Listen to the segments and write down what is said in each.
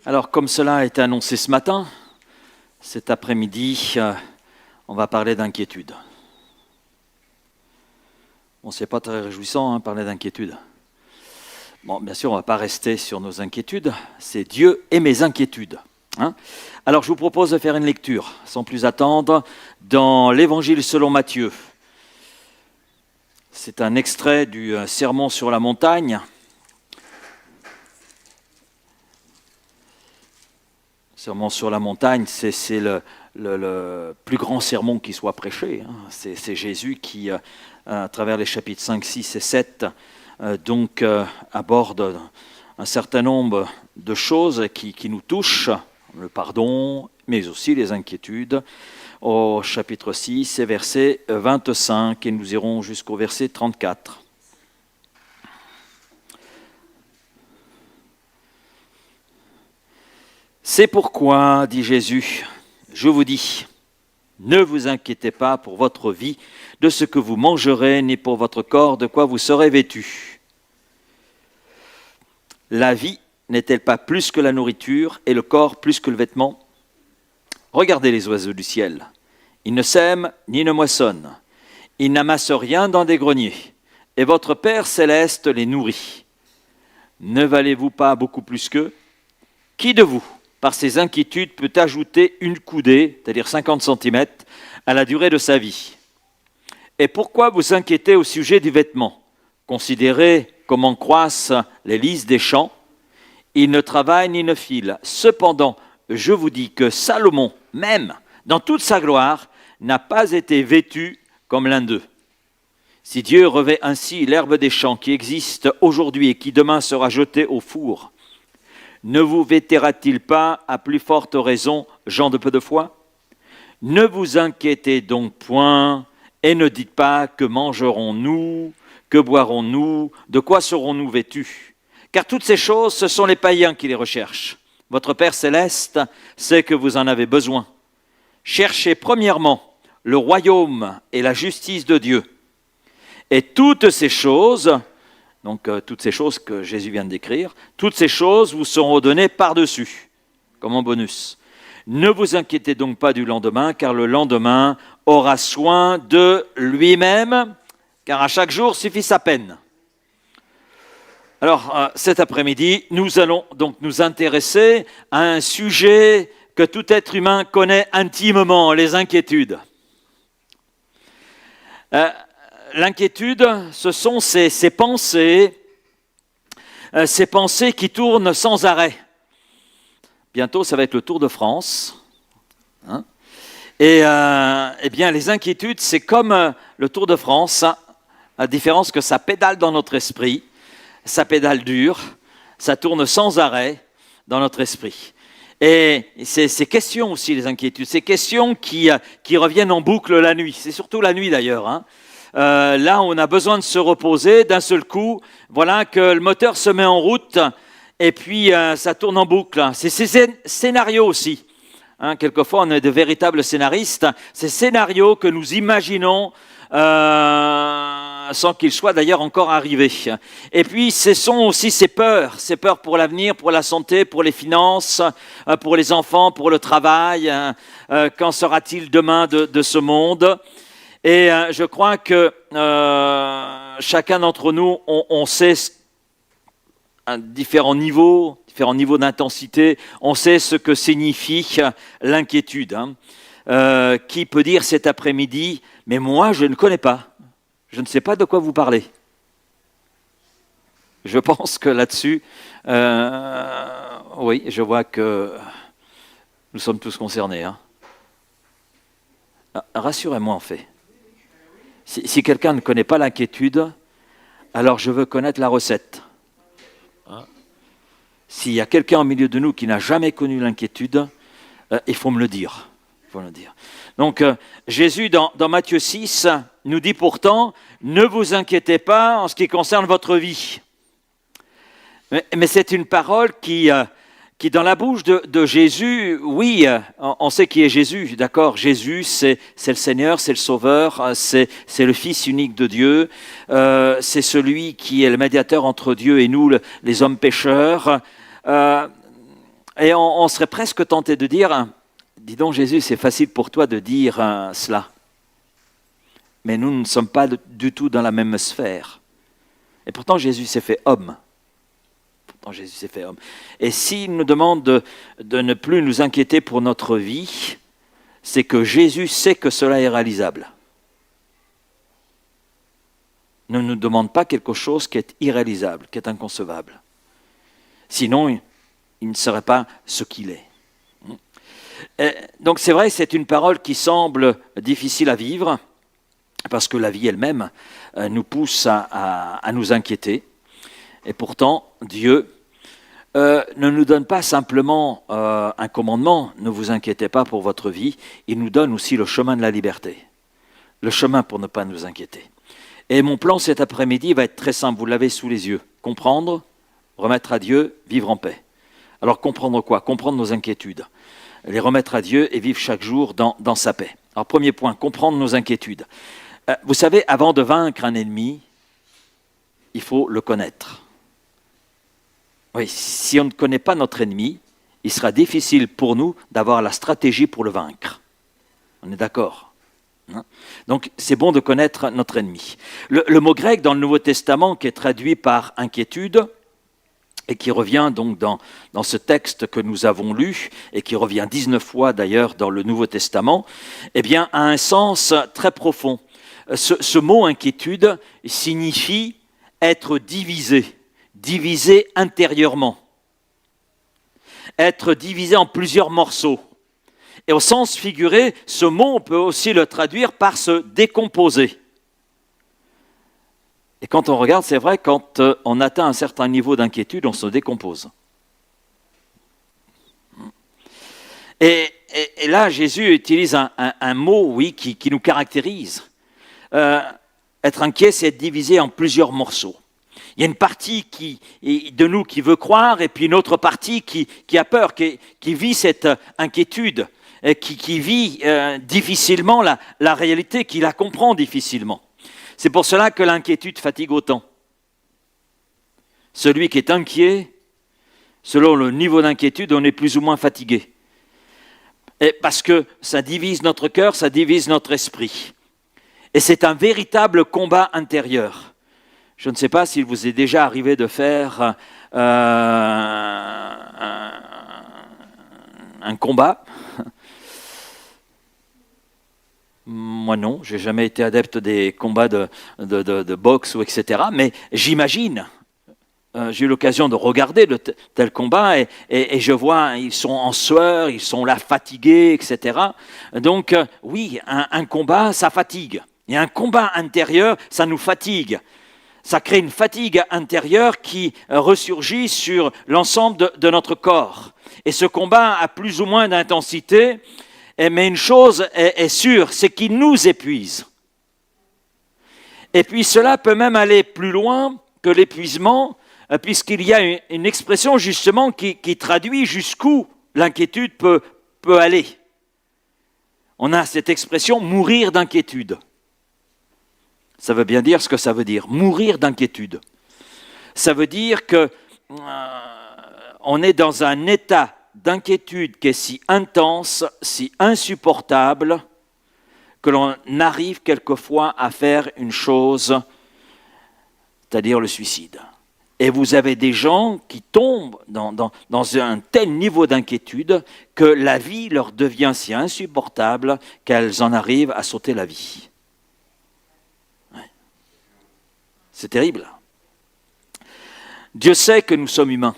Alors, comme cela a été annoncé ce matin, cet après-midi, on va parler d'inquiétude. Bon, c'est pas très réjouissant, parler d'inquiétude. Bon, bien sûr, on ne va pas rester sur nos inquiétudes, c'est Dieu et mes inquiétudes. Alors, je vous propose de faire une lecture, sans plus attendre, dans l'Évangile selon Matthieu. C'est un extrait du Sermon sur la montagne. Sermon sur la montagne, c'est le plus grand sermon qui soit prêché. C'est Jésus qui, à travers les chapitres 5, 6 et 7, aborde un certain nombre de choses qui nous touchent, le pardon, mais aussi les inquiétudes. Au chapitre 6 et verset 25, et nous irons jusqu'au verset 34. C'est pourquoi, dit Jésus, je vous dis, ne vous inquiétez pas pour votre vie de ce que vous mangerez, ni pour votre corps de quoi vous serez vêtus. La vie n'est-elle pas plus que la nourriture et le corps plus que le vêtement ? Regardez les oiseaux du ciel. Ils ne sèment ni ne moissonnent. Ils n'amassent rien dans des greniers. Et votre Père céleste les nourrit. Ne valez-vous pas beaucoup plus qu'eux ? Qui de vous, par ses inquiétudes, peut ajouter une coudée, c'est-à-dire 50 cm, à la durée de sa vie ? Et pourquoi vous inquiétez au sujet du vêtement ? Considérez comment croissent les lys des champs. Ils ne travaillent ni ne filent. Cependant, je vous dis que Salomon, même dans toute sa gloire, n'a pas été vêtu comme l'un d'eux. Si Dieu revêt ainsi l'herbe des champs qui existe aujourd'hui et qui demain sera jetée au four, ne vous vêtira-t-il pas à plus forte raison, gens de peu de foi ? Ne vous inquiétez donc point et ne dites pas que mangerons-nous, que boirons-nous, de quoi serons-nous vêtus ? Car toutes ces choses, ce sont les païens qui les recherchent. Votre Père céleste sait que vous en avez besoin. Cherchez premièrement le royaume et la justice de Dieu. Et toutes ces choses, toutes ces choses que Jésus vient de décrire, toutes ces choses vous seront données par-dessus, comme en bonus. Ne vous inquiétez donc pas du lendemain, car le lendemain aura soin de lui-même, car à chaque jour suffit sa peine. Alors, cet après-midi, nous allons donc nous intéresser à un sujet que tout être humain connaît intimement, les inquiétudes. L'inquiétude, ce sont ces pensées qui tournent sans arrêt. Bientôt, ça va être le Tour de France. Et bien, les inquiétudes, c'est comme le Tour de France, à différence que ça pédale dans notre esprit, ça pédale dur, ça tourne sans arrêt dans notre esprit. Et ces questions aussi, les inquiétudes, ces questions qui reviennent en boucle la nuit, c'est surtout la nuit d'ailleurs. Là, on a besoin de se reposer d'un seul coup, voilà que le moteur se met en route et puis ça tourne en boucle. C'est ces scénarios aussi. Quelquefois, on est de véritables scénaristes. Ces scénarios que nous imaginons sans qu'ils soient d'ailleurs encore arrivés. Et puis, ce sont aussi ces peurs pour l'avenir, pour la santé, pour les finances, pour les enfants, pour le travail. Qu'en sera-t-il demain de ce monde ? Et je crois que chacun d'entre nous, on sait à différents niveaux d'intensité, on sait ce que signifie l'inquiétude. Qui peut dire cet après-midi, mais moi je ne connais pas, je ne sais pas de quoi vous parlez. Je pense que là-dessus, oui, je vois que nous sommes tous concernés. Rassurez-moi en fait. Si quelqu'un ne connaît pas l'inquiétude, alors je veux connaître la recette. S'il y a quelqu'un au milieu de nous qui n'a jamais connu l'inquiétude, il faut me le dire. Donc, Jésus, dans Matthieu 6, nous dit pourtant, ne vous inquiétez pas en ce qui concerne votre vie. Mais c'est une parole qui dans la bouche de Jésus, oui, on sait qui est Jésus, d'accord ? Jésus, c'est le Seigneur, c'est le Sauveur, c'est le Fils unique de Dieu, c'est celui qui est le médiateur entre Dieu et nous, les hommes pécheurs. Et on serait presque tenté de dire, dis donc Jésus, c'est facile pour toi de dire cela. Mais nous ne sommes pas du tout dans la même sphère. Et pourtant Jésus s'est fait homme. Et s'il nous demande de ne plus nous inquiéter pour notre vie, c'est que Jésus sait que cela est réalisable. Ne nous demande pas quelque chose qui est irréalisable, qui est inconcevable. Sinon, il ne serait pas ce qu'il est. Donc c'est vrai, c'est une parole qui semble difficile à vivre, parce que la vie elle-même nous pousse à nous inquiéter. Et pourtant, Dieu ne nous donne pas simplement un commandement, ne vous inquiétez pas pour votre vie, il nous donne aussi le chemin de la liberté, le chemin pour ne pas nous inquiéter. Et mon plan cet après-midi va être très simple, vous l'avez sous les yeux. Comprendre, remettre à Dieu, vivre en paix. Alors comprendre quoi ? Comprendre nos inquiétudes, les remettre à Dieu et vivre chaque jour dans sa paix. Alors premier point, comprendre nos inquiétudes. Vous savez, avant de vaincre un ennemi, il faut le connaître. Oui, si on ne connaît pas notre ennemi, il sera difficile pour nous d'avoir la stratégie pour le vaincre. On est d'accord ? Donc, c'est bon de connaître notre ennemi. Le mot grec dans le Nouveau Testament qui est traduit par inquiétude et qui revient donc dans ce texte que nous avons lu et qui revient 19 fois d'ailleurs dans le Nouveau Testament, eh bien, a un sens très profond. Ce mot inquiétude signifie être divisé intérieurement, être divisé en plusieurs morceaux. Et au sens figuré, ce mot, on peut aussi le traduire par se décomposer. Et quand on regarde, c'est vrai, quand on atteint un certain niveau d'inquiétude, on se décompose. Et là, Jésus utilise un mot, oui, qui nous caractérise. Être inquiet, c'est être divisé en plusieurs morceaux. Il y a une partie de nous qui veut croire, et puis une autre partie qui a peur, qui vit cette inquiétude, qui vit difficilement la réalité, qui la comprend difficilement. C'est pour cela que l'inquiétude fatigue autant. Celui qui est inquiet, selon le niveau d'inquiétude, on est plus ou moins fatigué. Et parce que ça divise notre cœur, ça divise notre esprit. Et c'est un véritable combat intérieur. Je ne sais pas s'il vous est déjà arrivé de faire un combat. Moi non, j'ai jamais été adepte des combats de boxe ou etc. Mais j'imagine, j'ai eu l'occasion de regarder de tels combats et je vois, ils sont en sueur, ils sont là fatigués, etc. Donc oui, un combat, ça fatigue. Et un combat intérieur, ça nous fatigue. Ça crée une fatigue intérieure qui ressurgit sur l'ensemble de notre corps. Et ce combat a plus ou moins d'intensité, mais une chose est sûre, c'est qu'il nous épuise. Et puis cela peut même aller plus loin que l'épuisement, puisqu'il y a une expression justement qui traduit jusqu'où l'inquiétude peut aller. On a cette expression « mourir d'inquiétude ». Ça veut bien dire ce que ça veut dire, mourir d'inquiétude. Ça veut dire que on est dans un état d'inquiétude qui est si intense, si insupportable, que l'on arrive quelquefois à faire une chose, c'est-à-dire le suicide. Et vous avez des gens qui tombent dans un tel niveau d'inquiétude que la vie leur devient si insupportable qu'elles en arrivent à sauter la vie. C'est terrible. Dieu sait que nous sommes humains.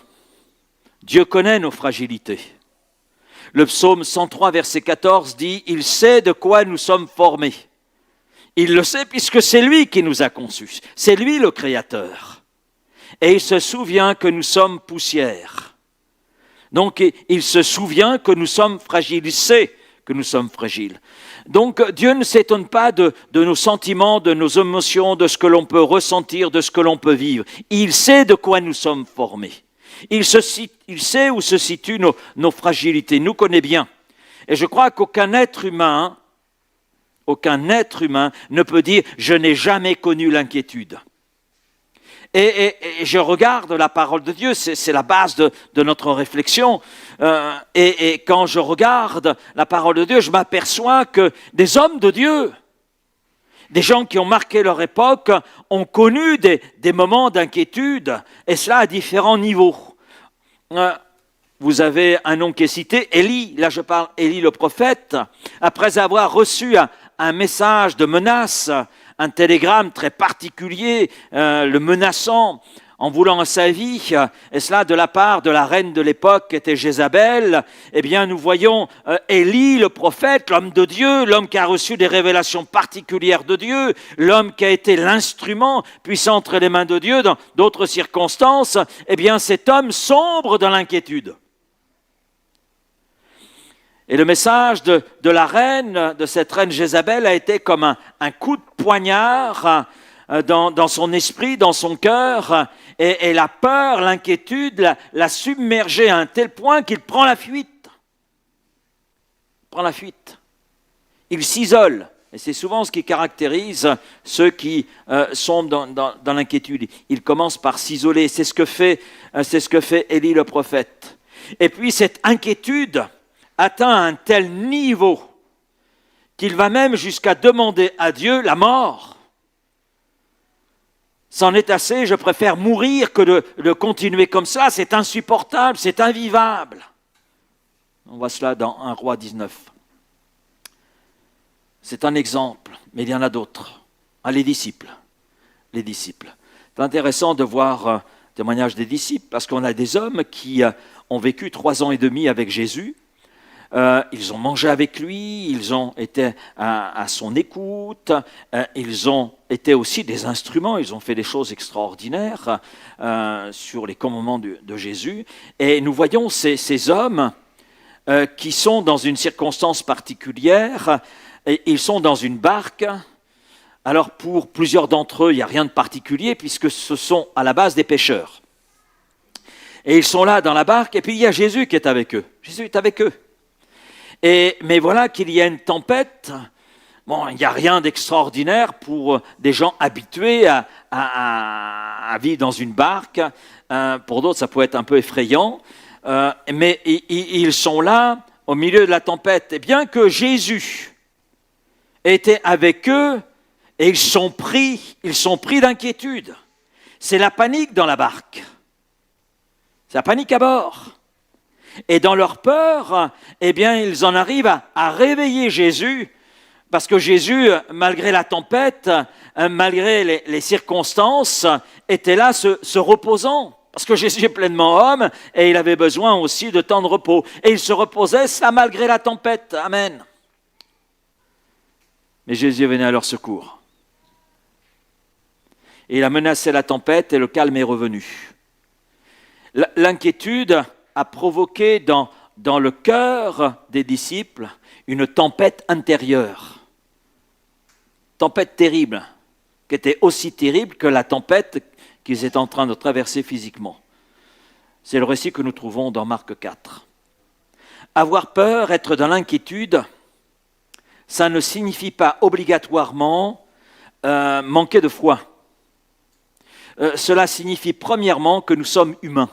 Dieu connaît nos fragilités. Le psaume 103, verset 14 dit « Il sait de quoi nous sommes formés ». Il le sait puisque c'est lui qui nous a conçus. C'est lui le Créateur. Et il se souvient que nous sommes poussière. Donc il se souvient que nous sommes fragiles. Il sait que nous sommes fragiles. Donc Dieu ne s'étonne pas de nos sentiments, de nos émotions, de ce que l'on peut ressentir, de ce que l'on peut vivre. Il sait de quoi nous sommes formés. Il sait où se situent nos fragilités, il nous connaît bien. Et je crois qu'aucun être humain ne peut dire « je n'ai jamais connu l'inquiétude ». Et je regarde la parole de Dieu, c'est la base de notre réflexion. Et quand je regarde la parole de Dieu, je m'aperçois que des hommes de Dieu, des gens qui ont marqué leur époque, ont connu des moments d'inquiétude, et cela à différents niveaux. Vous avez un nom qui est cité, Élie, là je parle Élie le prophète, après avoir reçu un message de menace, un télégramme très particulier, le menaçant en voulant sa vie, et cela de la part de la reine de l'époque qui était Jézabel, eh bien nous voyons Élie le prophète, l'homme de Dieu, l'homme qui a reçu des révélations particulières de Dieu, l'homme qui a été l'instrument puissant entre les mains de Dieu dans d'autres circonstances, eh bien cet homme sombre dans l'inquiétude. Et le message de la reine, de cette reine Jézabel, a été comme un coup de poignard dans son esprit, dans son cœur, et la peur, l'inquiétude l'a submergé à un tel point qu'il prend la fuite. Il s'isole, et c'est souvent ce qui caractérise ceux qui sont dans l'inquiétude. Il commence par s'isoler, c'est ce que fait Élie le prophète. Et puis cette inquiétude atteint un tel niveau qu'il va même jusqu'à demander à Dieu la mort. C'en est assez, je préfère mourir que de continuer comme ça, c'est insupportable, c'est invivable. On voit cela dans 1 Roi 19. C'est un exemple, mais il y en a d'autres. Les disciples. C'est intéressant de voir le témoignage des disciples, parce qu'on a des hommes qui ont vécu 3 ans et demi avec Jésus. Ils ont mangé avec lui, ils ont été à son écoute, ils ont été aussi des instruments, ils ont fait des choses extraordinaires sur les commandements de Jésus. Et nous voyons ces hommes qui sont dans une circonstance particulière, et ils sont dans une barque. Alors pour plusieurs d'entre eux, il n'y a rien de particulier puisque ce sont à la base des pêcheurs. Et ils sont là dans la barque, et puis il y a Jésus qui est avec eux. Jésus est avec eux. Mais voilà qu'il y a une tempête. Bon, il n'y a rien d'extraordinaire pour des gens habitués à vivre dans une barque. Pour d'autres, ça peut être un peu effrayant. Mais ils sont là, au milieu de la tempête. Et bien que Jésus était avec eux, et ils sont pris d'inquiétude. C'est la panique dans la barque. C'est la panique à bord. Et dans leur peur, eh bien, ils en arrivent à réveiller Jésus, parce que Jésus, malgré la tempête, malgré les circonstances, était là se reposant. Parce que Jésus est pleinement homme, et il avait besoin aussi de temps de repos. Et il se reposait, cela malgré la tempête. Amen. Mais Jésus venait à leur secours. Et il a menacé la tempête, et le calme est revenu. L'inquiétude a provoqué dans le cœur des disciples une tempête intérieure. Tempête terrible, qui était aussi terrible que la tempête qu'ils étaient en train de traverser physiquement. C'est le récit que nous trouvons dans Marc 4. Avoir peur, être dans l'inquiétude, ça ne signifie pas obligatoirement manquer de foi. Cela signifie premièrement que nous sommes humains.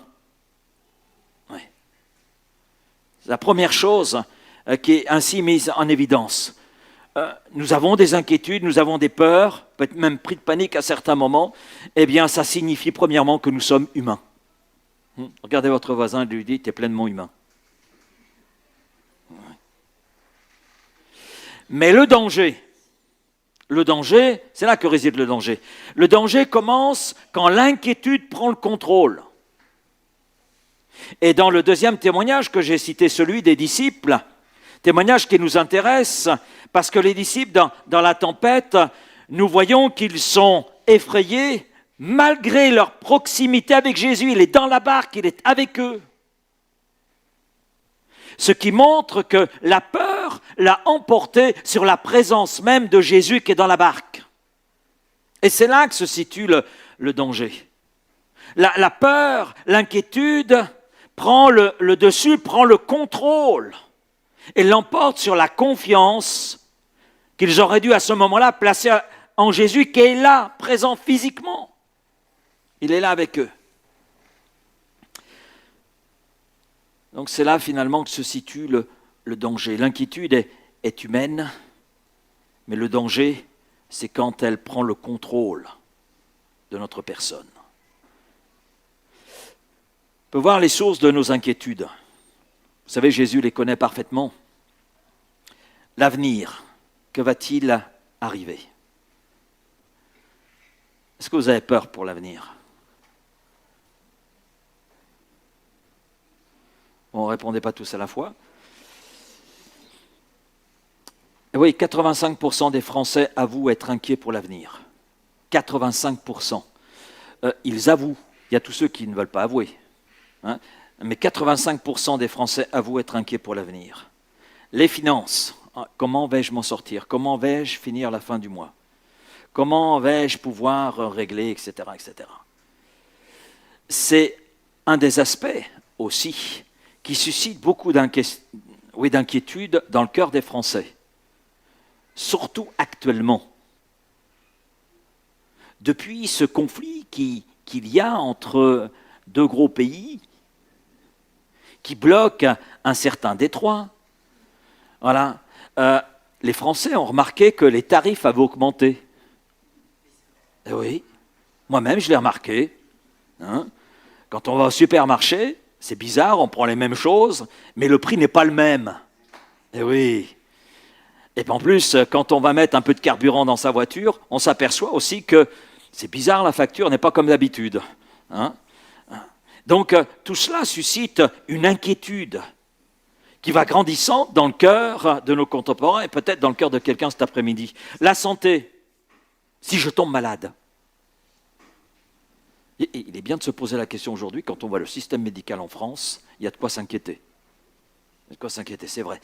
C'est la première chose qui est ainsi mise en évidence. Nous avons des inquiétudes, nous avons des peurs, peut-être même pris de panique à certains moments. Eh bien, ça signifie premièrement que nous sommes humains. Regardez votre voisin et lui dites, tu es pleinement humain. Mais le danger, c'est là que réside le danger. Le danger commence quand l'inquiétude prend le contrôle. Et dans le deuxième témoignage que j'ai cité, celui des disciples, témoignage qui nous intéresse, parce que les disciples, dans la tempête, nous voyons qu'ils sont effrayés malgré leur proximité avec Jésus. Il est dans la barque, il est avec eux. Ce qui montre que la peur l'a emporté sur la présence même de Jésus qui est dans la barque. Et c'est là que se situe le danger. La peur, l'inquiétude prend le dessus, prend le contrôle et l'emporte sur la confiance qu'ils auraient dû à ce moment-là placer en Jésus qui est là, présent physiquement. Il est là avec eux. Donc c'est là finalement que se situe le danger. L'inquiétude est humaine, mais le danger, c'est quand elle prend le contrôle de notre personne. On peut voir les sources de nos inquiétudes. Vous savez, Jésus les connaît parfaitement. L'avenir, que va-t-il arriver? Est-ce que vous avez peur pour l'avenir? Bon, répondez pas tous à la fois. Et oui, 85% des Français avouent être inquiets pour l'avenir. 85%. Ils avouent. Il y a tous ceux qui ne veulent pas avouer. Hein, mais 85% des Français avouent être inquiets pour l'avenir. Les finances. Comment vais-je m'en sortir? Comment vais-je finir la fin du mois? Comment vais-je pouvoir régler, etc., etc. C'est un des aspects aussi qui suscite beaucoup d'inquiétude dans le cœur des Français. Surtout actuellement. Depuis ce conflit qu'il y a entre deux gros pays qui bloquent un certain détroit, voilà, les Français ont remarqué que les tarifs avaient augmenté. Et oui, moi-même je l'ai remarqué. Hein. Quand on va au supermarché, c'est bizarre, on prend les mêmes choses, mais le prix n'est pas le même. Et oui. Et puis en plus, quand on va mettre un peu de carburant dans sa voiture, on s'aperçoit aussi que c'est bizarre, la facture n'est pas comme d'habitude. Hein. Donc tout cela suscite une inquiétude qui va grandissant dans le cœur de nos contemporains et peut-être dans le cœur de quelqu'un cet après-midi. La santé, si je tombe malade. Et il est bien de se poser la question aujourd'hui, quand on voit le système médical en France, il y a de quoi s'inquiéter. Il y a de quoi s'inquiéter, c'est vrai.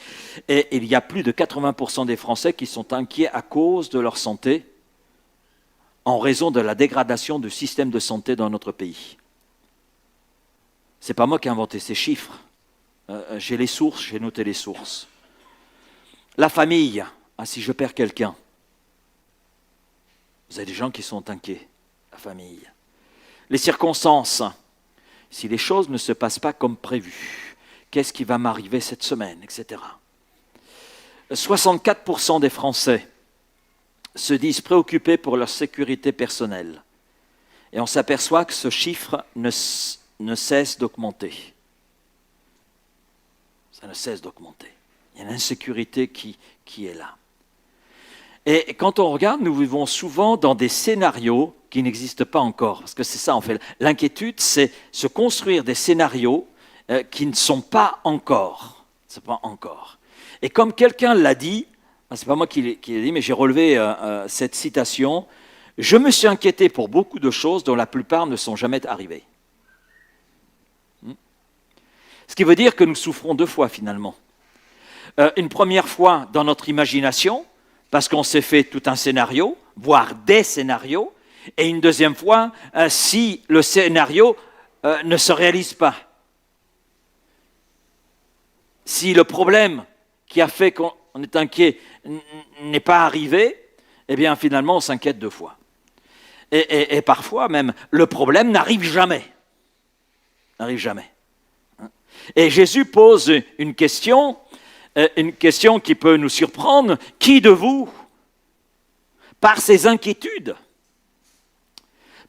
Et il y a plus de 80% des Français qui sont inquiets à cause de leur santé, en raison de la dégradation du système de santé dans notre pays. Ce n'est pas moi qui ai inventé ces chiffres. J'ai les sources, j'ai noté les sources. La famille, si je perds quelqu'un, vous avez des gens qui sont inquiets, la famille. Les circonstances, si les choses ne se passent pas comme prévu, qu'est-ce qui va m'arriver cette semaine, etc. 64% des Français se disent préoccupés pour leur sécurité personnelle. Et on s'aperçoit que ce chiffre ne cesse d'augmenter. Ça ne cesse d'augmenter. Il y a une insécurité qui est là. Et quand on regarde, nous vivons souvent dans des scénarios qui n'existent pas encore. Parce que c'est ça, en fait. L'inquiétude, c'est se construire des scénarios qui ne sont pas encore. C'est pas encore. Et comme quelqu'un l'a dit, c'est pas moi qui l'ai dit, mais j'ai relevé cette citation, « Je me suis inquiété pour beaucoup de choses dont la plupart ne sont jamais arrivées. » Ce qui veut dire que nous souffrons deux fois finalement. Une première fois dans notre imagination, parce qu'on s'est fait tout un scénario, voire des scénarios, et une deuxième fois si le scénario ne se réalise pas. Si le problème qui a fait qu'on est inquiet n'est pas arrivé, eh bien finalement on s'inquiète deux fois. Et parfois même, le problème n'arrive jamais. N'arrive jamais. Et Jésus pose une question qui peut nous surprendre. Qui de vous, par ses inquiétudes,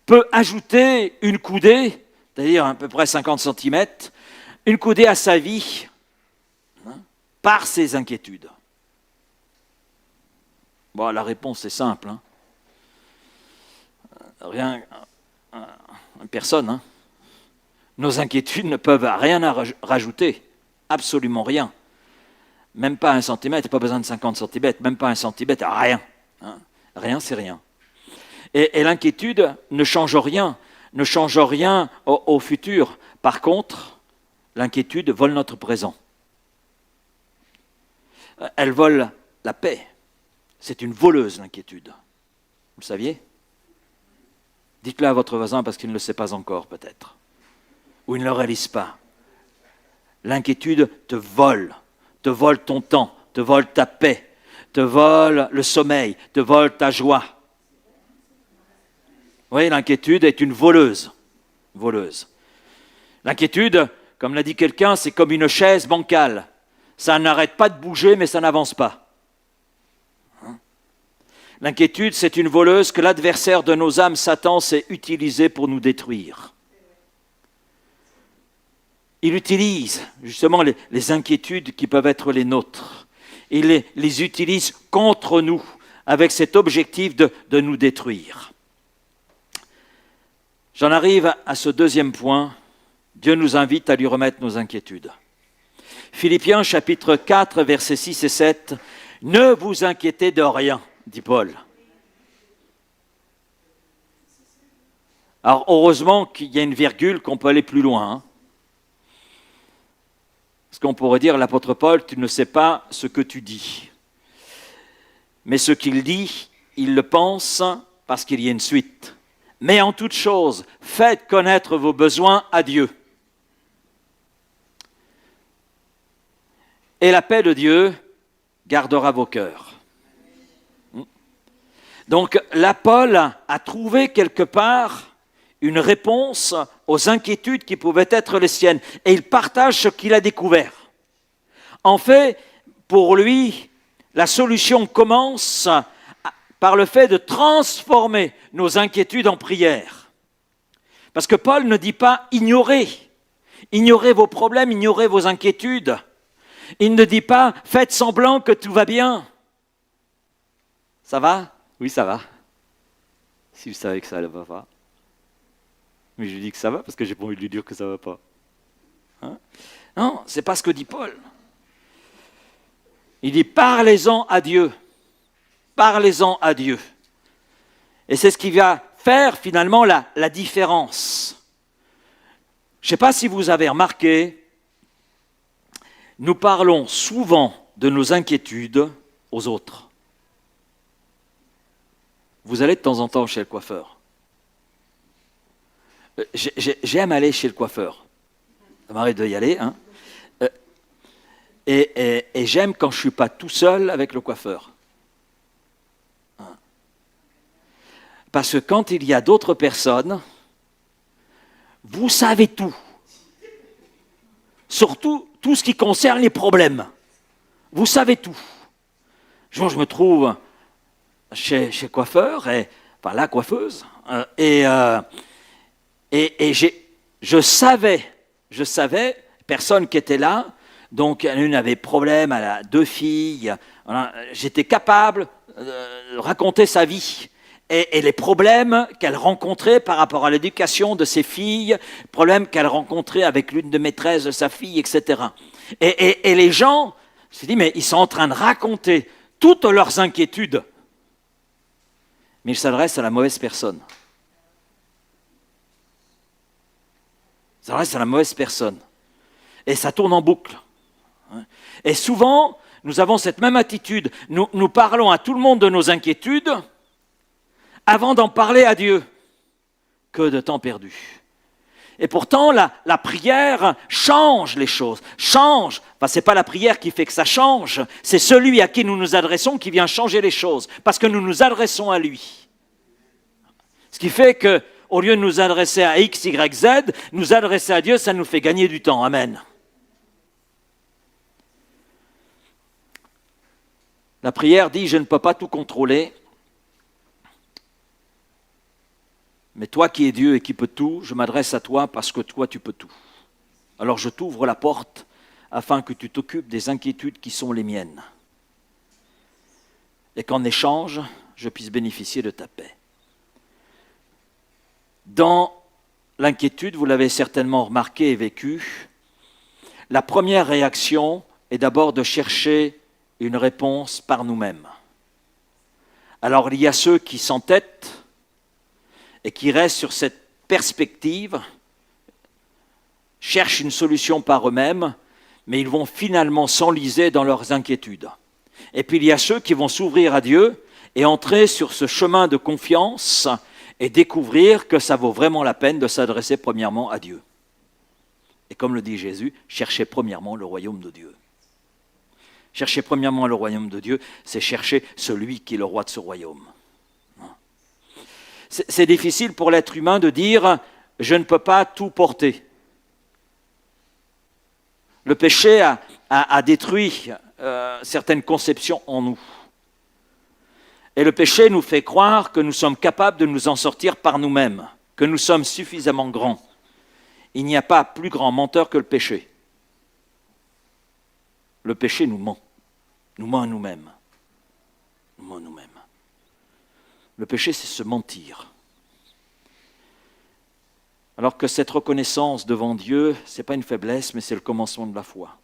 peut ajouter une coudée, c'est-à-dire à peu près 50 cm, une coudée à sa vie, par ses inquiétudes? Bon, la réponse est simple. Rien, personne. Nos inquiétudes ne peuvent rien rajouter, absolument rien. Même pas 1 centimètre, pas besoin de 50 centimètres, même pas 1 centimètre, rien. Rien, c'est rien. Et l'inquiétude ne change rien au futur. Par contre, l'inquiétude vole notre présent. Elle vole la paix. C'est une voleuse, l'inquiétude. Vous le saviez? Dites-le à votre voisin parce qu'il ne le sait pas encore, peut-être. Ou il ne le réalise pas. L'inquiétude te vole ton temps, te vole ta paix, te vole le sommeil, te vole ta joie. Vous voyez, l'inquiétude est une voleuse. voleuse. L'inquiétude, comme l'a dit quelqu'un, c'est comme une chaise bancale. Ça n'arrête pas de bouger, mais ça n'avance pas. L'inquiétude, c'est une voleuse que l'adversaire de nos âmes, Satan, sait utiliser pour nous détruire. Il utilise justement les inquiétudes qui peuvent être les nôtres. Il les utilise contre nous, avec cet objectif de nous détruire. J'en arrive à ce deuxième point. Dieu nous invite à lui remettre nos inquiétudes. Philippiens chapitre 4, versets 6 et 7. « Ne vous inquiétez de rien », dit Paul. Alors heureusement qu'il y a une virgule qu'on peut aller plus loin. Hein. Parce qu'on pourrait dire, l'apôtre Paul, tu ne sais pas ce que tu dis. Mais ce qu'il dit, il le pense parce qu'il y a une suite. Mais en toute chose, faites connaître vos besoins à Dieu. Et la paix de Dieu gardera vos cœurs. Donc là, Paul a trouvé quelque part une réponse aux inquiétudes qui pouvaient être les siennes. Et il partage ce qu'il a découvert. En fait, pour lui, la solution commence par le fait de transformer nos inquiétudes en prière. Parce que Paul ne dit pas ignorez vos problèmes, ignorez vos inquiétudes. Il ne dit pas faites semblant que tout va bien. Ça va ? Oui, ça va. Si vous savez que ça ne va pas. Mais je lui dis que ça va parce que j'ai pas envie de lui dire que ça ne va pas. Hein ? Non, c'est pas ce que dit Paul. Il dit parlez-en à Dieu. Parlez-en à Dieu. Et c'est ce qui va faire finalement la différence. Je ne sais pas si vous avez remarqué, nous parlons souvent de nos inquiétudes aux autres. Vous allez de temps en temps chez le coiffeur. J'aime aller chez le coiffeur. Ça m'arrête d'y aller. Hein. Et j'aime quand je ne suis pas tout seul avec le coiffeur. Parce que quand il y a d'autres personnes, vous savez tout. Surtout tout ce qui concerne les problèmes. Vous savez tout. Je me trouve chez le coiffeur, enfin la coiffeuse, je savais, personne qui était là, donc une avait problème, elle a 2 filles, j'étais capable de raconter sa vie. Et les problèmes qu'elle rencontrait par rapport à l'éducation de ses filles, problèmes qu'elle rencontrait avec l'une de maîtresses de sa fille, etc. Et les gens se disent, mais ils sont en train de raconter toutes leurs inquiétudes. Mais ils s'adressent à la mauvaise personne. Ils s'adressent à la mauvaise personne. Et ça tourne en boucle. Et souvent, nous avons cette même attitude. Nous parlons à tout le monde de nos inquiétudes, avant d'en parler à Dieu. Que de temps perdu. Et pourtant, la prière change les choses. Change. Enfin, ce n'est pas la prière qui fait que ça change. C'est celui à qui nous nous adressons qui vient changer les choses. Parce que nous nous adressons à lui. Ce qui fait qu'au lieu de nous adresser à X, Y, Z, nous adresser à Dieu, ça nous fait gagner du temps. Amen. La prière dit, je ne peux pas tout contrôler. Mais toi qui es Dieu et qui peux tout, je m'adresse à toi parce que toi tu peux tout. Alors je t'ouvre la porte afin que tu t'occupes des inquiétudes qui sont les miennes. Et qu'en échange, je puisse bénéficier de ta paix. Dans l'inquiétude, vous l'avez certainement remarqué et vécu, la première réaction est d'abord de chercher une réponse par nous-mêmes. Alors il y a ceux qui s'entêtent et qui restent sur cette perspective, cherchent une solution par eux-mêmes, mais ils vont finalement s'enliser dans leurs inquiétudes. Et puis il y a ceux qui vont s'ouvrir à Dieu et entrer sur ce chemin de confiance et découvrir que ça vaut vraiment la peine de s'adresser premièrement à Dieu. Et comme le dit Jésus, cherchez premièrement le royaume de Dieu. Chercher premièrement le royaume de Dieu, c'est chercher celui qui est le roi de ce royaume. C'est difficile pour l'être humain de dire je ne peux pas tout porter. Le péché a détruit certaines conceptions en nous. Et le péché nous fait croire que nous sommes capables de nous en sortir par nous-mêmes, que nous sommes suffisamment grands. Il n'y a pas plus grand menteur que le péché. Le péché nous ment à nous-mêmes. Nous ment à nous-mêmes. Le péché, c'est se mentir. Alors que cette reconnaissance devant Dieu, ce n'est pas une faiblesse, mais c'est le commencement de la foi.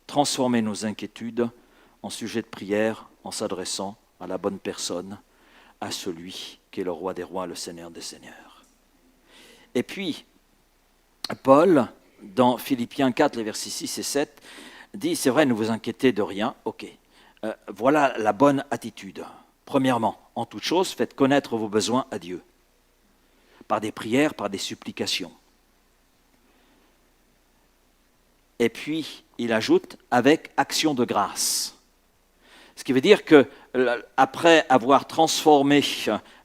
Transformer nos inquiétudes en sujet de prière en s'adressant à la bonne personne, à celui qui est le roi des rois, le Seigneur des seigneurs. Et puis, Paul, dans Philippiens 4, les versets 6 et 7, dit, c'est vrai, ne vous inquiétez de rien, ok. Voilà la bonne attitude. Premièrement, en toute chose, faites connaître vos besoins à Dieu, par des prières, par des supplications. Et puis, il ajoute, avec action de grâce. Ce qui veut dire que, après avoir transformé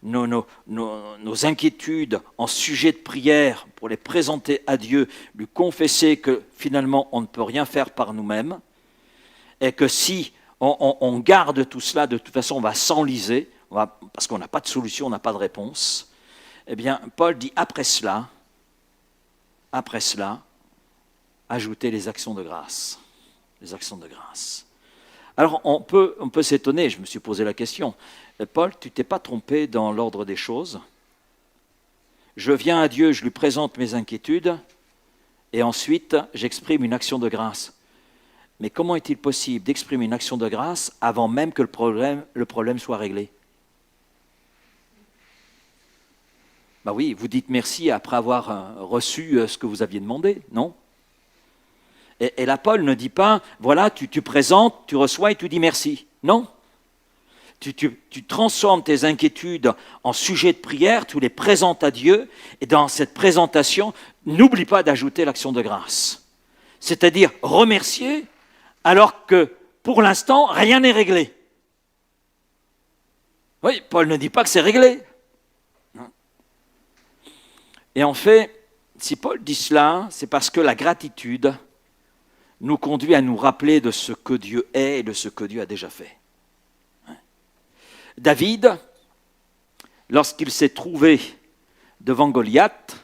nos inquiétudes en sujet de prière pour les présenter à Dieu, lui confesser que finalement on ne peut rien faire par nous-mêmes, et que si on garde tout cela, de toute façon on va s'enliser, parce qu'on n'a pas de solution, on n'a pas de réponse, eh bien Paul dit après cela, ajoutez les actions de grâce. Les actions de grâce. Alors on peut s'étonner, je me suis posé la question, Paul, tu t'es pas trompé dans l'ordre des choses? Je viens à Dieu, je lui présente mes inquiétudes, et ensuite j'exprime une action de grâce. Mais comment est-il possible d'exprimer une action de grâce avant même que le problème soit réglé? Ben oui, vous dites merci après avoir reçu ce que vous aviez demandé, non? Et là, Paul ne dit pas, voilà, tu présentes, tu reçois et tu dis merci. Non. Tu transformes tes inquiétudes en sujet de prière, tu les présentes à Dieu, et dans cette présentation, n'oublie pas d'ajouter l'action de grâce. C'est-à-dire remercier, alors que pour l'instant, rien n'est réglé. Oui, Paul ne dit pas que c'est réglé. Et en fait, si Paul dit cela, c'est parce que la gratitude nous conduit à nous rappeler de ce que Dieu est et de ce que Dieu a déjà fait. David, lorsqu'il s'est trouvé devant Goliath,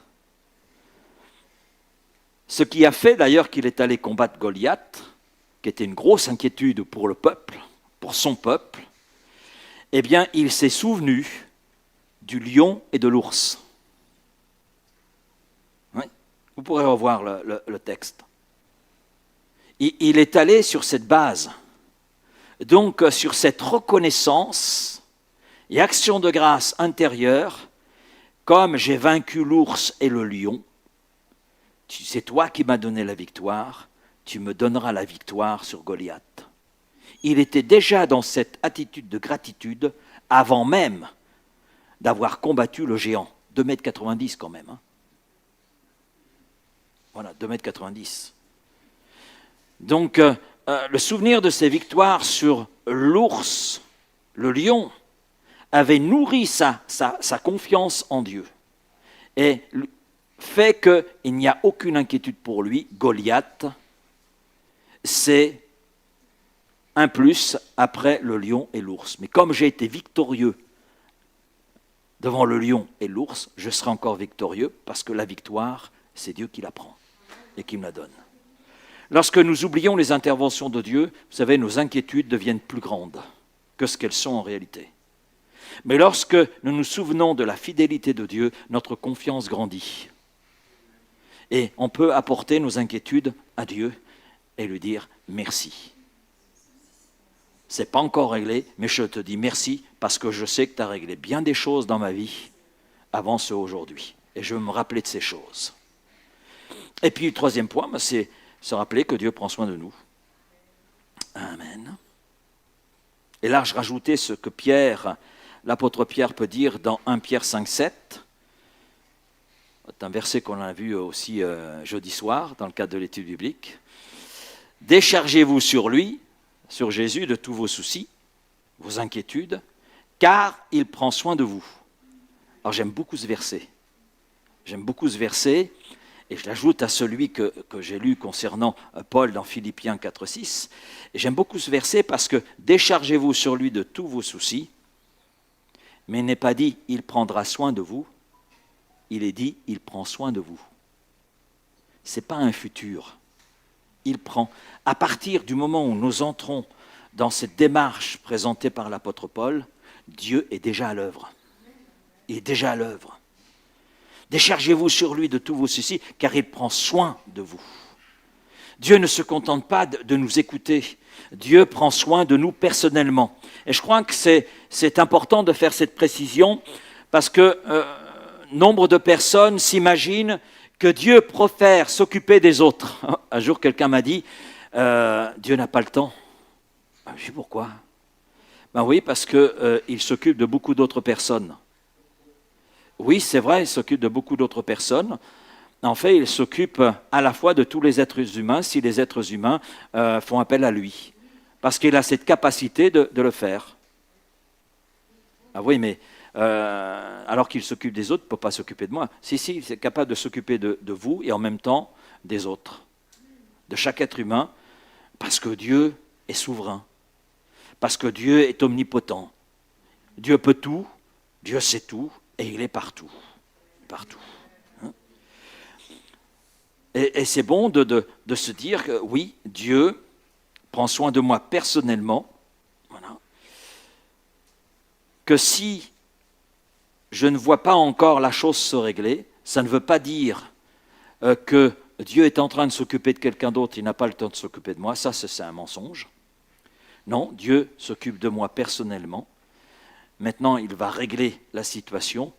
ce qui a fait d'ailleurs qu'il est allé combattre Goliath, qui était une grosse inquiétude pour le peuple, pour son peuple, eh bien, il s'est souvenu du lion et de l'ours. Oui, vous pourrez revoir le texte. Il est allé sur cette base, donc sur cette reconnaissance et action de grâce intérieure, comme j'ai vaincu l'ours et le lion, c'est toi qui m'as donné la victoire, tu me donneras la victoire sur Goliath. Il était déjà dans cette attitude de gratitude avant même d'avoir combattu le géant, 2,90 m quand même. Voilà, 2,90 m. Donc, le souvenir de ces victoires sur l'ours, le lion, avait nourri sa confiance en Dieu et fait qu'il n'y a aucune inquiétude pour lui. Goliath, c'est un plus après le lion et l'ours. Mais comme j'ai été victorieux devant le lion et l'ours, je serai encore victorieux parce que la victoire, c'est Dieu qui la prend et qui me la donne. Lorsque nous oublions les interventions de Dieu, vous savez, nos inquiétudes deviennent plus grandes que ce qu'elles sont en réalité. Mais lorsque nous nous souvenons de la fidélité de Dieu, notre confiance grandit. Et on peut apporter nos inquiétudes à Dieu et lui dire merci. Ce n'est pas encore réglé, mais je te dis merci parce que je sais que tu as réglé bien des choses dans ma vie avant ce aujourd'hui. Et je veux me rappeler de ces choses. Et puis le troisième point, c'est se rappeler que Dieu prend soin de nous. Amen. Et là, je rajoutais ce que l'apôtre Pierre peut dire dans 1 Pierre 5, 7. C'est un verset qu'on a vu aussi jeudi soir dans le cadre de l'étude biblique. Déchargez-vous sur lui, sur Jésus, de tous vos soucis, vos inquiétudes, car il prend soin de vous. Alors j'aime beaucoup ce verset. J'aime beaucoup ce verset, et je l'ajoute à celui que j'ai lu concernant Paul dans Philippiens 4,6. Et j'aime beaucoup ce verset parce que déchargez-vous sur lui de tous vos soucis, mais il n'est pas dit il prendra soin de vous, il est dit il prend soin de vous. Ce n'est pas un futur. Il prend. À partir du moment où nous entrons dans cette démarche présentée par l'apôtre Paul, Dieu est déjà à l'œuvre. Il est déjà à l'œuvre. Déchargez-vous sur lui de tous vos soucis, car il prend soin de vous. Dieu ne se contente pas de nous écouter. Dieu prend soin de nous personnellement. Et je crois que c'est important de faire cette précision, parce que nombre de personnes s'imaginent que Dieu préfère s'occuper des autres. Un jour, quelqu'un m'a dit, Dieu n'a pas le temps. Je sais pourquoi. Ben oui, parce qu'il s'occupe de beaucoup d'autres personnes. Oui, c'est vrai, il s'occupe de beaucoup d'autres personnes. En fait, il s'occupe à la fois de tous les êtres humains, si les êtres humains font appel à lui. Parce qu'il a cette capacité de le faire. Ah oui, mais alors qu'il s'occupe des autres, il ne peut pas s'occuper de moi. Si, il est capable de s'occuper de vous et en même temps des autres. De chaque être humain, parce que Dieu est souverain. Parce que Dieu est omnipotent. Dieu peut tout, Dieu sait tout, et il est partout. Partout. Hein? Et c'est bon de se dire que oui, Dieu prend soin de moi personnellement. Voilà. Que si je ne vois pas encore la chose se régler, ça ne veut pas dire que Dieu est en train de s'occuper de quelqu'un d'autre, il n'a pas le temps de s'occuper de moi. Ça, c'est un mensonge. Non, Dieu s'occupe de moi personnellement. Maintenant, il va régler la situation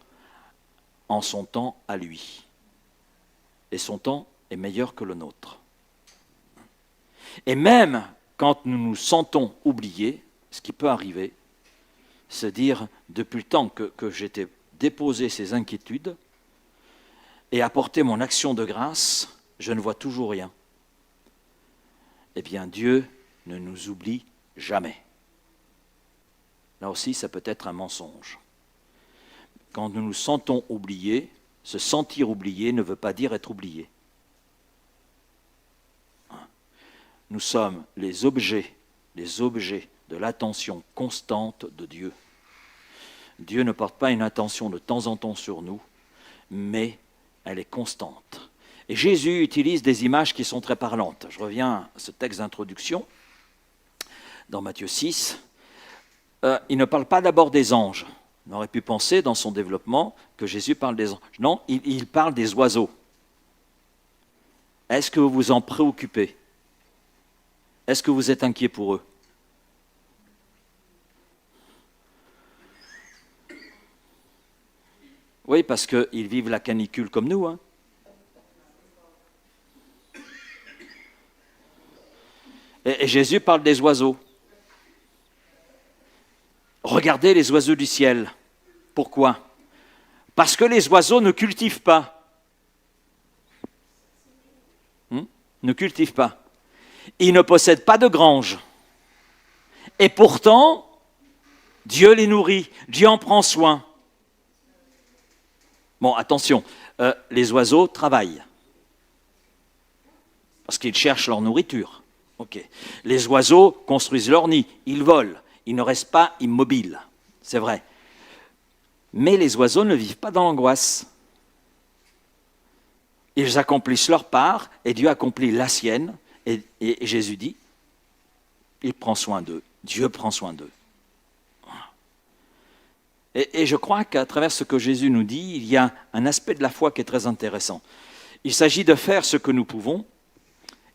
en son temps à lui. Et son temps est meilleur que le nôtre. Et même quand nous nous sentons oubliés, ce qui peut arriver, c'est dire, depuis le temps que j'étais déposé ces inquiétudes et apporté mon action de grâce, je ne vois toujours rien. Eh bien, Dieu ne nous oublie jamais. Là aussi, ça peut être un mensonge. Quand nous nous sentons oubliés, se sentir oublié ne veut pas dire être oublié. Nous sommes les objets de l'attention constante de Dieu. Dieu ne porte pas une attention de temps en temps sur nous, mais elle est constante. Et Jésus utilise des images qui sont très parlantes. Je reviens à ce texte d'introduction, dans Matthieu 6. Il ne parle pas d'abord des anges. On aurait pu penser dans son développement que Jésus parle des anges. Non, il parle des oiseaux. Est-ce que vous vous en préoccupez? Est-ce que vous êtes inquiet pour eux? Oui, parce qu'ils vivent la canicule comme nous. Hein. Et Jésus parle des oiseaux. Regardez les oiseaux du ciel. Pourquoi? Parce que les oiseaux ne cultivent pas. Ne cultivent pas. Ils ne possèdent pas de grange. Et pourtant, Dieu les nourrit. Dieu en prend soin. Bon, attention, les oiseaux travaillent. Parce qu'ils cherchent leur nourriture. Okay. Les oiseaux construisent leur nid, ils volent. Ils ne restent pas immobiles, c'est vrai. Mais les oiseaux ne vivent pas dans l'angoisse. Ils accomplissent leur part et Dieu accomplit la sienne. Et Jésus dit, il prend soin d'eux. Dieu prend soin d'eux. Et je crois qu'à travers ce que Jésus nous dit, il y a un aspect de la foi qui est très intéressant. Il s'agit de faire ce que nous pouvons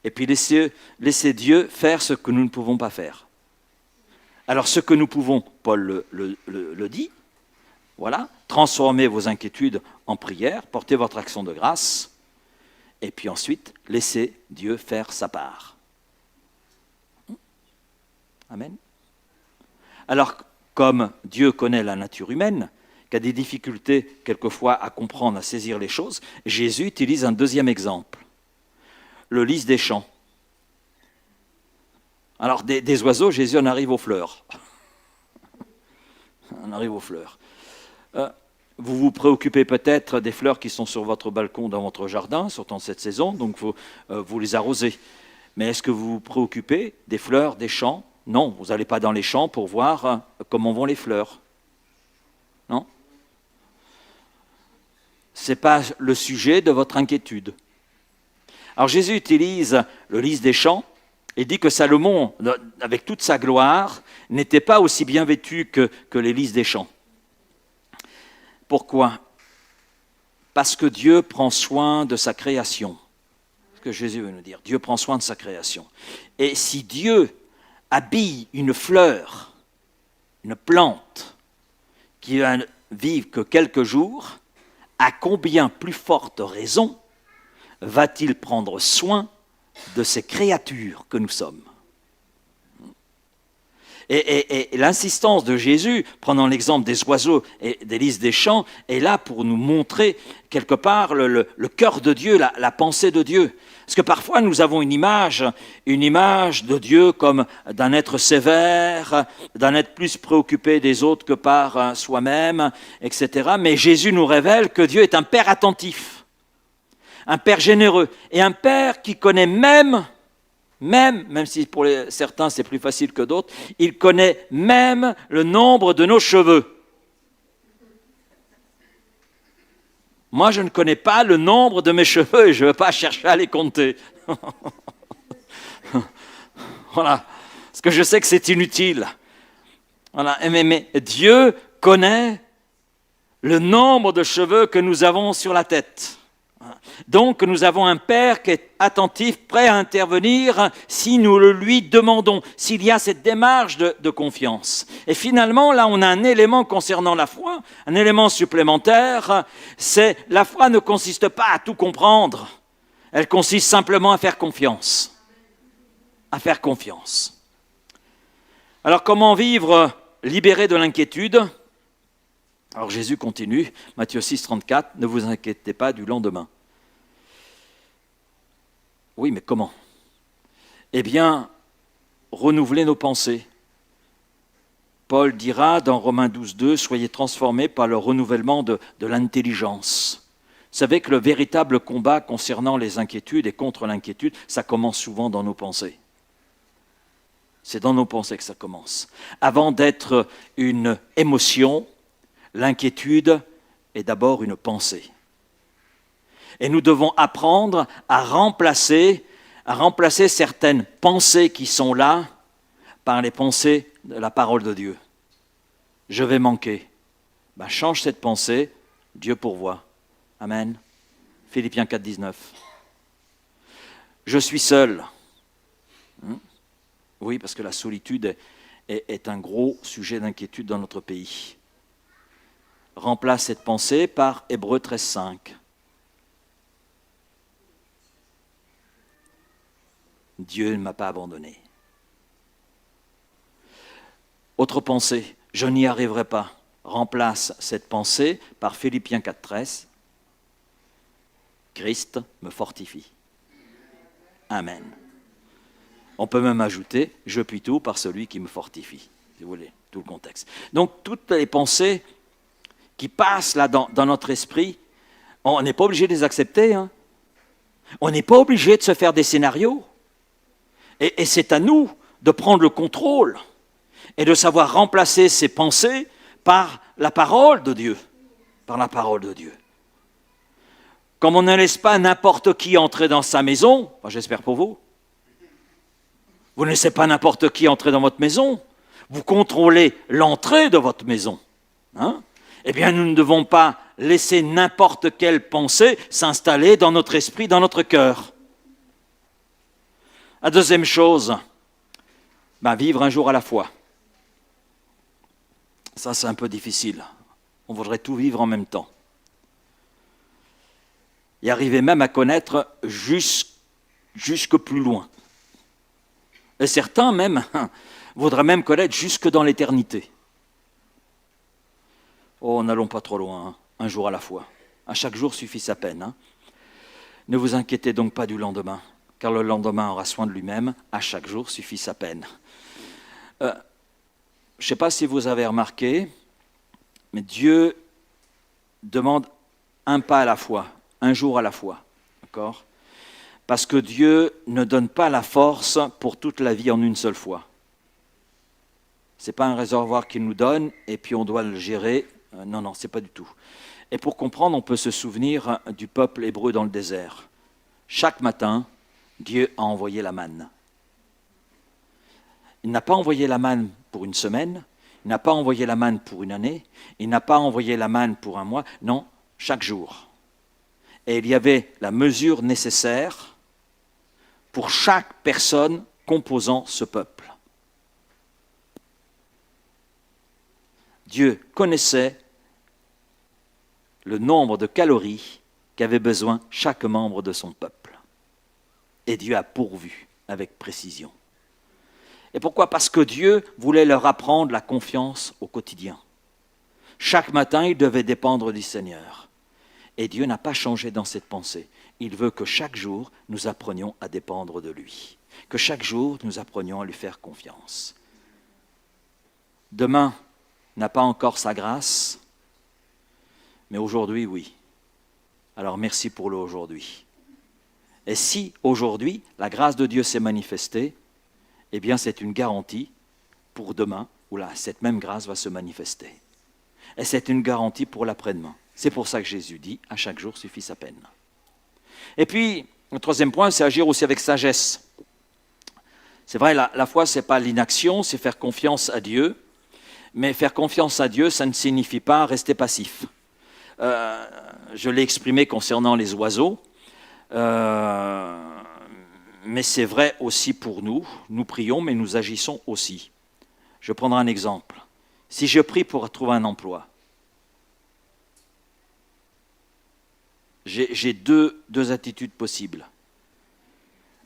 et puis laisser Dieu faire ce que nous ne pouvons pas faire. Alors ce que nous pouvons, Paul le dit, voilà, transformez vos inquiétudes en prière, portez votre action de grâce, et puis ensuite, laissez Dieu faire sa part. Amen. Alors, comme Dieu connaît la nature humaine, qui a des difficultés quelquefois à comprendre, à saisir les choses, Jésus utilise un deuxième exemple, le lys des champs. Alors, des oiseaux, Jésus en arrive aux fleurs. On arrive aux fleurs. Vous vous préoccupez peut-être des fleurs qui sont sur votre balcon dans votre jardin, surtout en cette saison, donc vous les arrosez. Mais est-ce que vous vous préoccupez des fleurs, des champs? Non, vous n'allez pas dans les champs pour voir comment vont les fleurs. Non? Ce n'est pas le sujet de votre inquiétude. Alors Jésus utilise le lys des champs et dit que Salomon, avec toute sa gloire, n'était pas aussi bien vêtu que les lys des champs. Pourquoi? Parce que Dieu prend soin de sa création. C'est ce que Jésus veut nous dire. Dieu prend soin de sa création. Et si Dieu habille une fleur, une plante, qui va vivre que quelques jours, à combien plus forte raison va-t-il prendre soin de ces créatures que nous sommes? Et l'insistance de Jésus, prenant l'exemple des oiseaux et des lys des champs, est là pour nous montrer quelque part le cœur de Dieu, la pensée de Dieu. Parce que parfois nous avons une image de Dieu comme d'un être sévère, d'un être plus préoccupé des autres que par soi-même, etc. Mais Jésus nous révèle que Dieu est un Père attentif, un Père généreux, et un Père qui connaît même si pour certains c'est plus facile que d'autres, il connaît même le nombre de nos cheveux. Moi, je ne connais pas le nombre de mes cheveux et je ne veux pas chercher à les compter. Voilà, parce que je sais que c'est inutile. Voilà. Mais Dieu connaît le nombre de cheveux que nous avons sur la tête. Donc nous avons un Père qui est attentif, prêt à intervenir si nous le lui demandons, s'il y a cette démarche de confiance. Et finalement, là on a un élément concernant la foi, un élément supplémentaire, c'est la foi ne consiste pas à tout comprendre, elle consiste simplement à faire confiance. À faire confiance. Alors comment vivre libéré de l'inquiétude? Alors Jésus continue, Matthieu 6, 34, ne vous inquiétez pas du lendemain. Oui, mais comment? Eh bien, renouveler nos pensées. Paul dira dans Romains 12, 2, soyez transformés par le renouvellement de l'intelligence. Vous savez que le véritable combat concernant les inquiétudes et contre l'inquiétude, ça commence souvent dans nos pensées. C'est dans nos pensées que ça commence. Avant d'être une émotion, l'inquiétude est d'abord une pensée. Et nous devons apprendre à remplacer certaines pensées qui sont là par les pensées de la parole de Dieu. Je vais manquer. Change cette pensée, Dieu pourvoit. Amen. Philippiens 4, 19. Je suis seul. Oui, parce que la solitude est un gros sujet d'inquiétude dans notre pays. Remplace cette pensée par Hébreux 13, 5. Dieu ne m'a pas abandonné. Autre pensée, je n'y arriverai pas. Remplace cette pensée par Philippiens 4, 13. Christ me fortifie. Amen. On peut même ajouter, je puis tout par celui qui me fortifie. Si vous voulez, tout le contexte. Donc toutes les pensées qui passent là dans notre esprit, on n'est pas obligé de les accepter. On n'est pas obligé de se faire des scénarios. Et c'est à nous de prendre le contrôle et de savoir remplacer ces pensées par la parole de Dieu. Par la parole de Dieu. Comme on ne laisse pas n'importe qui entrer dans sa maison, j'espère pour vous, vous ne laissez pas n'importe qui entrer dans votre maison, vous contrôlez l'entrée de votre maison. Eh bien, nous ne devons pas laisser n'importe quelle pensée s'installer dans notre esprit, dans notre cœur. La deuxième chose, vivre un jour à la fois. Ça, c'est un peu difficile. On voudrait tout vivre en même temps. Et arriver même à connaître jusque plus loin. Et certains même voudraient même connaître jusque dans l'éternité. Oh, n'allons pas trop loin, un jour à la fois. À chaque jour suffit sa peine. Ne vous inquiétez donc pas du lendemain, car le lendemain aura soin de lui-même, à chaque jour suffit sa peine. Je ne sais pas si vous avez remarqué, mais Dieu demande un pas à la fois, un jour à la fois. D'accord ? Parce que Dieu ne donne pas la force pour toute la vie en une seule fois. Ce n'est pas un réservoir qu'il nous donne et puis on doit le gérer. Non, ce n'est pas du tout. Et pour comprendre, on peut se souvenir du peuple hébreu dans le désert. Chaque matin, Dieu a envoyé la manne. Il n'a pas envoyé la manne pour une semaine, il n'a pas envoyé la manne pour une année, il n'a pas envoyé la manne pour un mois, non, chaque jour. Et il y avait la mesure nécessaire pour chaque personne composant ce peuple. Dieu connaissait le nombre de calories qu'avait besoin chaque membre de son peuple. Et Dieu a pourvu avec précision. Et pourquoi ? Parce que Dieu voulait leur apprendre la confiance au quotidien. Chaque matin, ils devaient dépendre du Seigneur. Et Dieu n'a pas changé dans cette pensée. Il veut que chaque jour, nous apprenions à dépendre de lui. Que chaque jour, nous apprenions à lui faire confiance. Demain n'a pas encore sa grâce, mais aujourd'hui, oui. Alors merci pour le aujourd'hui. Et si aujourd'hui, la grâce de Dieu s'est manifestée, eh bien c'est une garantie pour demain, où là, cette même grâce va se manifester. Et c'est une garantie pour l'après-demain. C'est pour ça que Jésus dit, à chaque jour suffit sa peine. Et puis, le troisième point, c'est agir aussi avec sagesse. C'est vrai, la foi, ce n'est pas l'inaction, c'est faire confiance à Dieu. Mais faire confiance à Dieu, ça ne signifie pas rester passif. Je l'ai exprimé concernant les oiseaux, mais c'est vrai aussi pour nous. Nous prions, mais nous agissons aussi. Je prendrai un exemple. Si je prie pour trouver un emploi, j'ai deux attitudes possibles.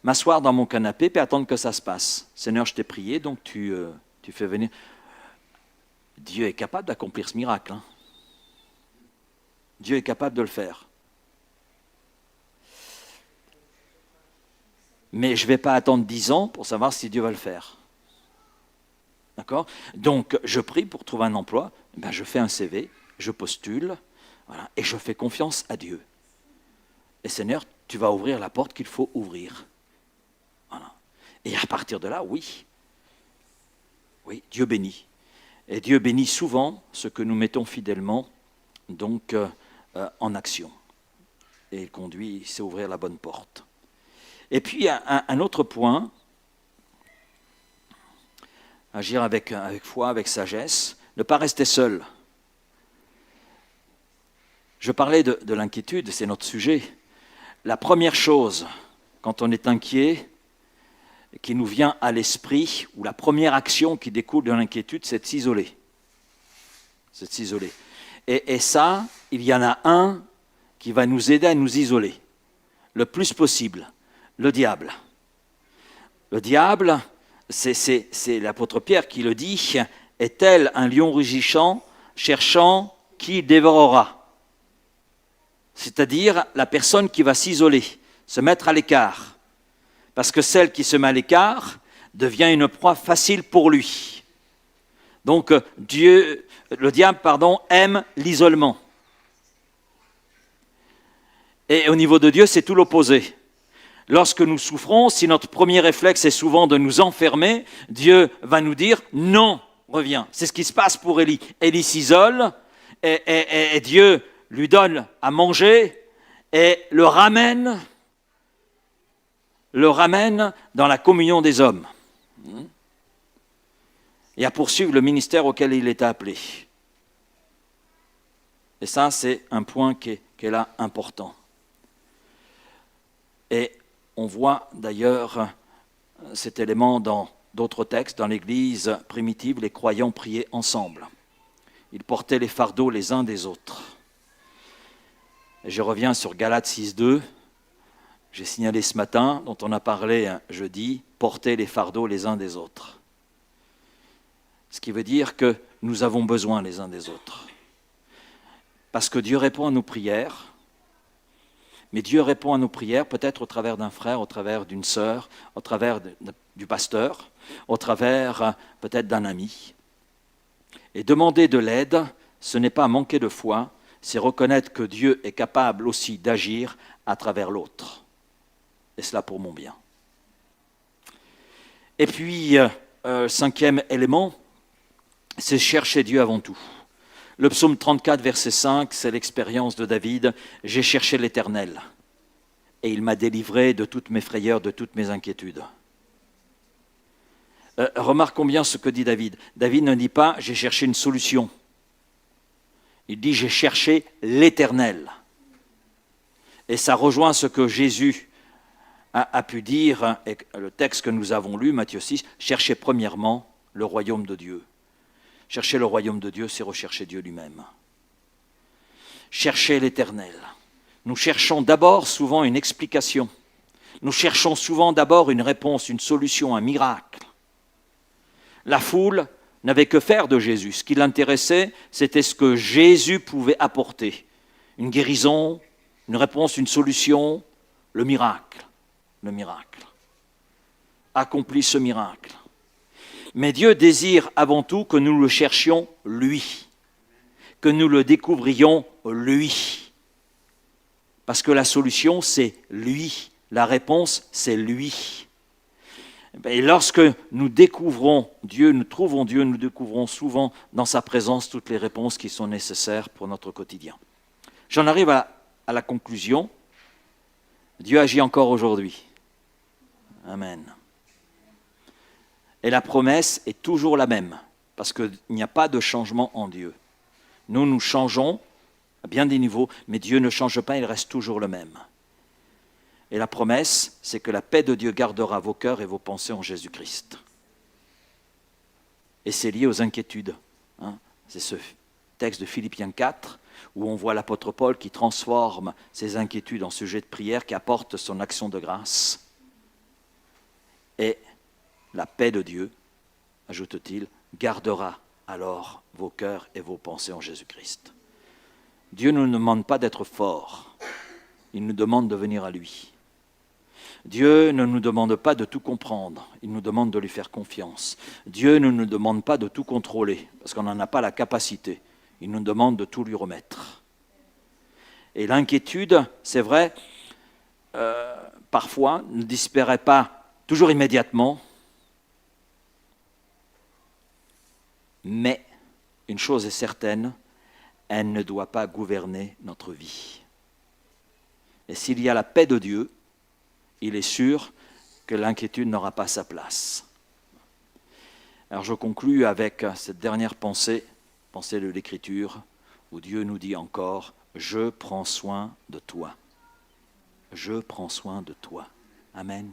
M'asseoir dans mon canapé et attendre que ça se passe. Seigneur, je t'ai prié, donc tu fais venir. Dieu est capable d'accomplir ce miracle. Hein. Dieu est capable de le faire. Mais je ne vais pas attendre 10 ans pour savoir si Dieu va le faire. D'accord ? Donc, je prie pour trouver un emploi, ben, je fais un CV, je postule, voilà, et je fais confiance à Dieu. Et Seigneur, tu vas ouvrir la porte qu'il faut ouvrir. Voilà. Et à partir de là, oui, Dieu bénit. Et Dieu bénit souvent ce que nous mettons fidèlement donc, en action. Et il conduit, c'est ouvrir la bonne porte. Et puis, un autre point, agir avec foi, avec sagesse, ne pas rester seul. Je parlais de l'inquiétude, c'est notre sujet. La première chose, quand on est inquiet, qui nous vient à l'esprit, ou la première action qui découle de l'inquiétude, c'est de s'isoler. C'est de s'isoler. Et ça, il y en a un qui va nous aider à nous isoler le plus possible, le diable. Le diable, c'est l'apôtre Pierre qui le dit, est tel un lion rugissant, cherchant qui dévorera. C'est-à-dire la personne qui va s'isoler, se mettre à l'écart. Parce que celle qui se met à l'écart devient une proie facile pour lui. Donc le diable, aime l'isolement. Et au niveau de Dieu, c'est tout l'opposé. Lorsque nous souffrons, si notre premier réflexe est souvent de nous enfermer, Dieu va nous dire « non, reviens ». C'est ce qui se passe pour Élie. Élie s'isole et Dieu lui donne à manger et le ramène dans la communion des hommes et à poursuivre le ministère auquel il est appelé. Et ça, c'est un point qui est là important. Et on voit d'ailleurs cet élément dans d'autres textes. Dans l'Église primitive, les croyants priaient ensemble. Ils portaient les fardeaux les uns des autres. Et je reviens sur Galates 6.2. J'ai signalé ce matin, dont on a parlé jeudi, porter les fardeaux les uns des autres. Ce qui veut dire que nous avons besoin les uns des autres. Parce que Dieu répond à nos prières, mais Dieu répond à nos prières peut-être au travers d'un frère, au travers d'une sœur, au travers du pasteur, au travers peut-être d'un ami. Et demander de l'aide, ce n'est pas manquer de foi, c'est reconnaître que Dieu est capable aussi d'agir à travers l'autre. Et cela pour mon bien. Et puis, cinquième élément, c'est chercher Dieu avant tout. Le psaume 34, verset 5, c'est l'expérience de David. « J'ai cherché l'Éternel, et il m'a délivré de toutes mes frayeurs, de toutes mes inquiétudes. » Remarquons bien ce que dit David. David ne dit pas « j'ai cherché une solution ». Il dit « j'ai cherché l'Éternel ». Et ça rejoint ce que Jésus a pu dire, et le texte que nous avons lu, Matthieu 6, « cherchez premièrement le royaume de Dieu ». Chercher le royaume de Dieu, c'est rechercher Dieu lui-même. Chercher l'Éternel. Nous cherchons d'abord souvent une explication. Nous cherchons souvent d'abord une réponse, une solution, un miracle. La foule n'avait que faire de Jésus. Ce qui l'intéressait, c'était ce que Jésus pouvait apporter. Une guérison, une réponse, une solution, le miracle. Le miracle. Accomplis ce miracle. Mais Dieu désire avant tout que nous le cherchions lui, que nous le découvrions lui. Parce que la solution, c'est lui. La réponse, c'est lui. Et lorsque nous découvrons Dieu, nous trouvons Dieu, nous découvrons souvent dans sa présence toutes les réponses qui sont nécessaires pour notre quotidien. J'en arrive à la conclusion. Dieu agit encore aujourd'hui. Amen. Et la promesse est toujours la même, parce qu'il n'y a pas de changement en Dieu. Nous changeons à bien des niveaux, mais Dieu ne change pas, il reste toujours le même. Et la promesse, c'est que la paix de Dieu gardera vos cœurs et vos pensées en Jésus-Christ. Et c'est lié aux inquiétudes. C'est ce texte de Philippiens 4, où on voit l'apôtre Paul qui transforme ses inquiétudes en sujet de prière, qui apporte son action de grâce. Et la paix de Dieu, ajoute-t-il, gardera alors vos cœurs et vos pensées en Jésus-Christ. Dieu ne nous demande pas d'être forts, il nous demande de venir à lui. Dieu ne nous demande pas de tout comprendre, il nous demande de lui faire confiance. Dieu ne nous demande pas de tout contrôler, parce qu'on n'en a pas la capacité. Il nous demande de tout lui remettre. Et l'inquiétude, c'est vrai, parfois, ne disparaît pas toujours immédiatement, mais une chose est certaine, elle ne doit pas gouverner notre vie. Et s'il y a la paix de Dieu, il est sûr que l'inquiétude n'aura pas sa place. Alors je conclus avec cette dernière pensée de l'Écriture, où Dieu nous dit encore, « Je prends soin de toi. Je prends soin de toi. » Amen.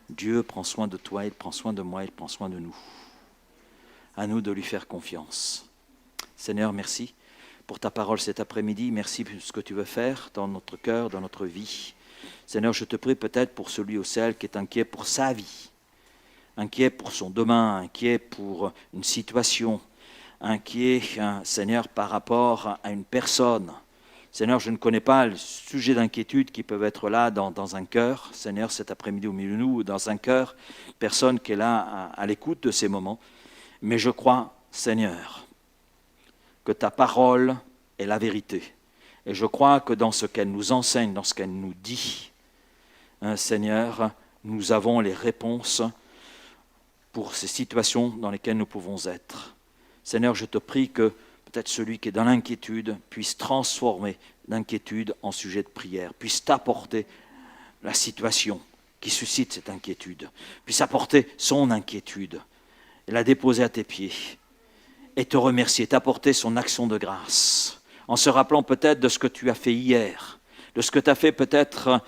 Dieu prend soin de toi, il prend soin de moi, il prend soin de nous. À nous de lui faire confiance. Seigneur, merci pour ta parole cet après-midi. Merci pour ce que tu veux faire dans notre cœur, dans notre vie. Seigneur, je te prie peut-être pour celui ou celle qui est inquiet pour sa vie, inquiet pour son demain, inquiet pour une situation, inquiet, Seigneur, par rapport à une personne. Seigneur, je ne connais pas le sujet d'inquiétude qui peuvent être là dans un cœur, Seigneur, cet après-midi au milieu de nous, dans un cœur, personne qui est là à l'écoute de ces moments. Mais je crois, Seigneur, que ta parole est la vérité. Et je crois que dans ce qu'elle nous enseigne, dans ce qu'elle nous dit, Seigneur, nous avons les réponses pour ces situations dans lesquelles nous pouvons être. Seigneur, je te prie que peut-être celui qui est dans l'inquiétude puisse transformer l'inquiétude en sujet de prière, puisse t'apporter la situation qui suscite cette inquiétude, puisse apporter son inquiétude et la déposer à tes pieds et te remercier, t'apporter son action de grâce, en se rappelant peut-être de ce que tu as fait hier, de ce que tu as fait peut-être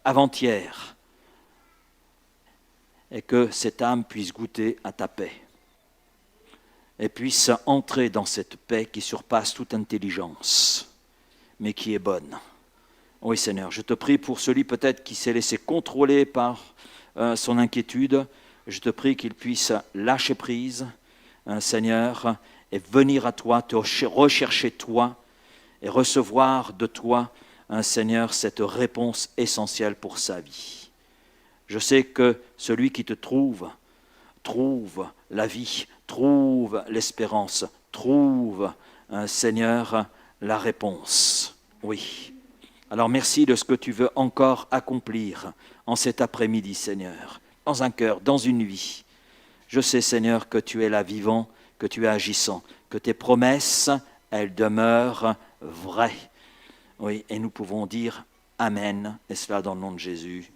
avant-hier, et que cette âme puisse goûter à ta paix et puisse entrer dans cette paix qui surpasse toute intelligence, mais qui est bonne. Oui Seigneur, je te prie pour celui peut-être qui s'est laissé contrôler par son inquiétude, je te prie qu'il puisse lâcher prise, Seigneur, et venir à toi, te rechercher toi, et recevoir de toi, Seigneur, cette réponse essentielle pour sa vie. Je sais que celui qui te trouve la vie, trouve l'espérance, trouve, Seigneur, la réponse. Oui. Alors merci de ce que tu veux encore accomplir en cet après-midi, Seigneur, dans un cœur, dans une vie. Je sais, Seigneur, que tu es là vivant, que tu es agissant, que tes promesses, elles demeurent vraies. Oui, et nous pouvons dire Amen, et cela dans le nom de Jésus.